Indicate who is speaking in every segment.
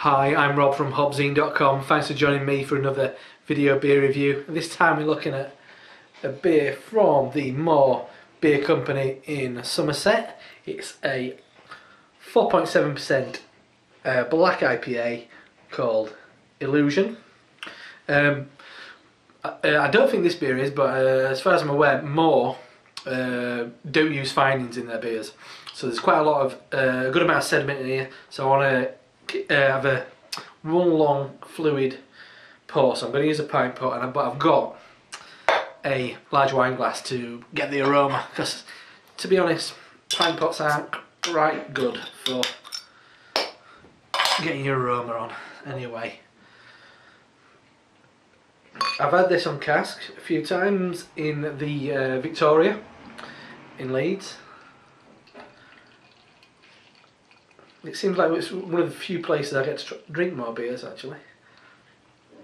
Speaker 1: Hi, I'm Rob from HopZine.com. Thanks for joining me for another video beer review. This time we're looking at a beer from the Moor Beer Company in Somerset. It's a 4.7% black IPA called Illusion. I don't think this beer is, but as far as I'm aware, Moor don't use finings in their beers. So there's quite a lot of, a good amount of sediment in here. So I want to have one long fluid pour. So I'm going to use a pint pot, but I've got a large wine glass to get the aroma. Because to be honest, pint pots aren't right good for getting your aroma on. Anyway, I've had this on cask a few times in the Victoria in Leeds. It seems like it's one of the few places I get to drink more beers actually.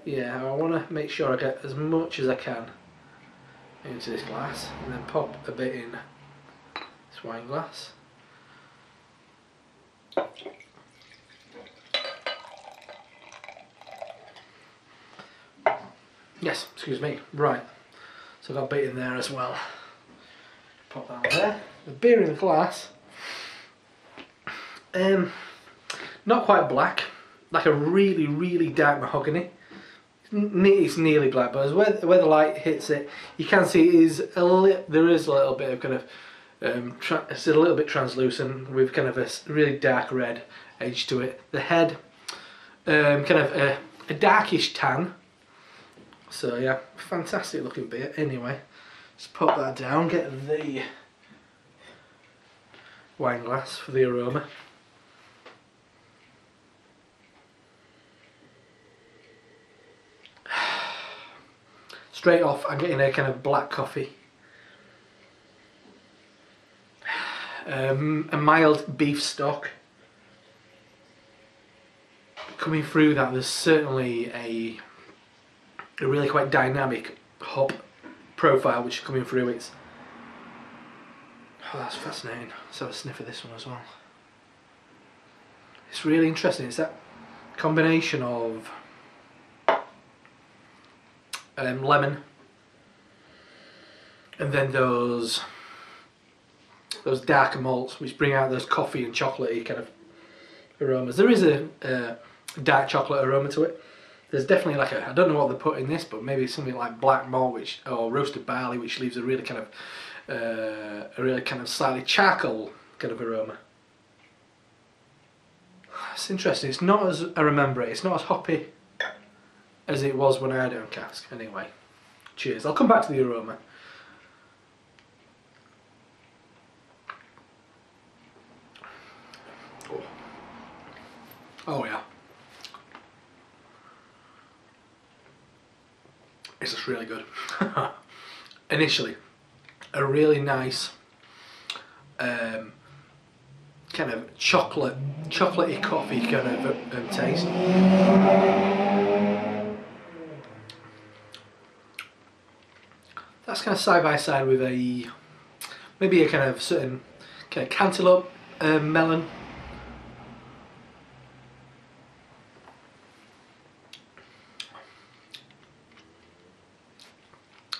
Speaker 1: Yeah, I want to make sure I get as much as I can into this glass and then pop a bit in this wine glass. Yes, excuse me. Right, so I've got a bit in there as well. Pop that there. The beer in the glass. Not quite black, like a really dark mahogany. It's nearly black, but as where the light hits it, you can see it is there is a little bit of kind of it's a little bit translucent with kind of a really dark red edge to it. The head, kind of a darkish tan. So yeah, fantastic looking beer. Anyway, let's pop that down, get the wine glass for the aroma. Straight off, I'm getting a kind of black coffee, a mild beef stock. Coming through that, there's certainly a really quite dynamic hop profile which is coming through. It's that's fascinating. Let's have a sniff of this one as well. It's really interesting. It's that combination of lemon, and then those darker malts which bring out those coffee and chocolatey kind of aromas. There is a dark chocolate aroma to it. There's definitely like I don't know what they put in this, but maybe something like black malt or roasted barley, which leaves a really kind of slightly charcoal kind of aroma. It's interesting. It's not as I remember it. It's not as hoppy as it was when I had it on cask. Anyway, cheers. I'll come back to the aroma. Oh yeah. It's just really good. Initially, a really nice kind of chocolatey coffee kind of taste. That's kind of side by side with maybe a kind of certain kind of cantaloupe melon.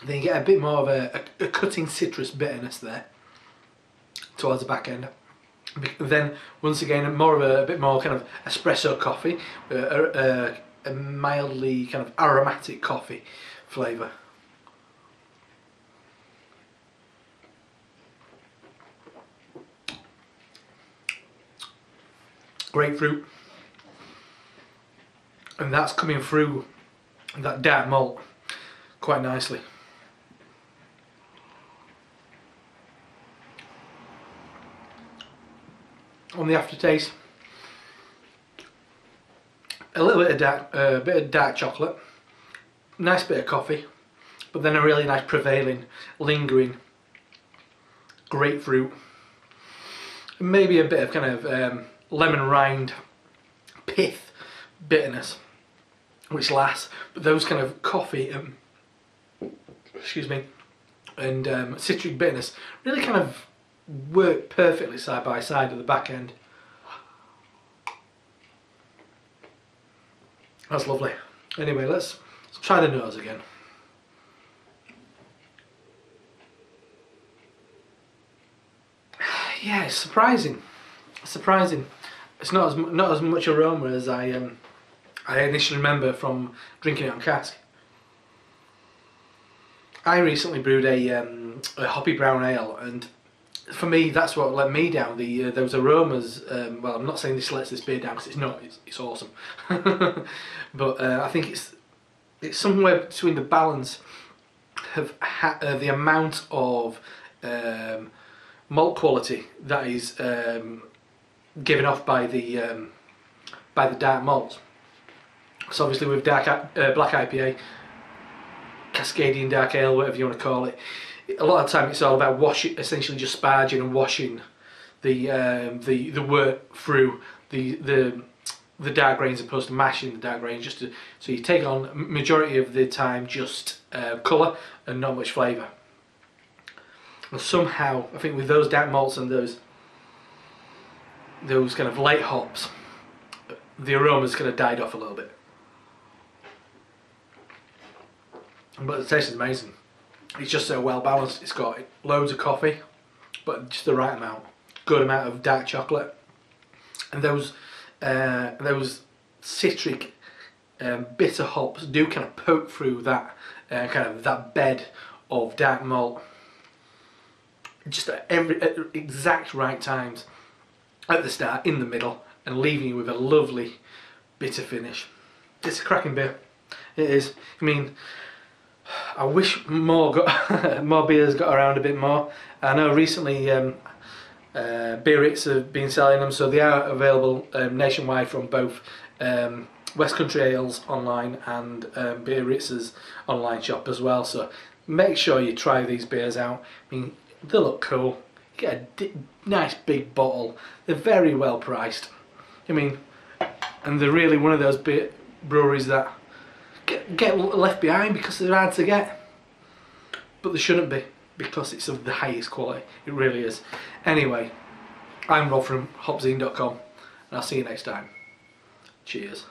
Speaker 1: Then you get a bit more of a cutting citrus bitterness there towards the back end. Then once again a bit more kind of espresso coffee, a mildly kind of aromatic coffee flavour. Grapefruit, and that's coming through that dark malt quite nicely. On the aftertaste, a little bit of dark chocolate, nice bit of coffee, but then a really nice prevailing, lingering grapefruit, and maybe a bit of kind of lemon rind pith bitterness which lasts, but those kind of coffee and citric bitterness really kind of work perfectly side by side at the back end. That's lovely. Anyway, let's try the nose again. Yeah, it's surprising. Surprising. It's not as much aroma as I initially remember from drinking it on cask. I recently brewed a hoppy brown ale, and for me, that's what let me down. Those aromas. Well, I'm not saying this lets this beer down because it's not. It's awesome, but I think it's somewhere between the balance of the amount of malt quality that is given off by the dark malts. So obviously with black IPA, Cascadian dark ale, whatever you want to call it, a lot of the time it's all about essentially just sparging and washing the wort through the dark grains, as opposed to mashing the dark grains. So you take on majority of the time just colour and not much flavour. And somehow I think with those dark malts and those kind of late hops, the aroma's kind of died off a little bit. But the taste is amazing. It's just so well balanced. It's got loads of coffee, but just the right amount. Good amount of dark chocolate, and those citric, bitter hops do kind of poke through that that bed of dark malt. Just at exact right times, at the start, in the middle, and leaving you with a lovely bitter finish. It's a cracking beer. It is. I mean, I wish more beers got around a bit more. I know recently Biarritz have been selling them, so they are available nationwide from both West Country Ales online and Biarritz's online shop as well. So make sure you try these beers out. I mean, they look cool. You get a nice big bottle. They're very well priced. I mean, and they're really one of those breweries that get left behind because they're hard to get, but they shouldn't be, because it's of the highest quality. It really is. Anyway, I'm Rob from HopZine.com, and I'll see you next time. Cheers.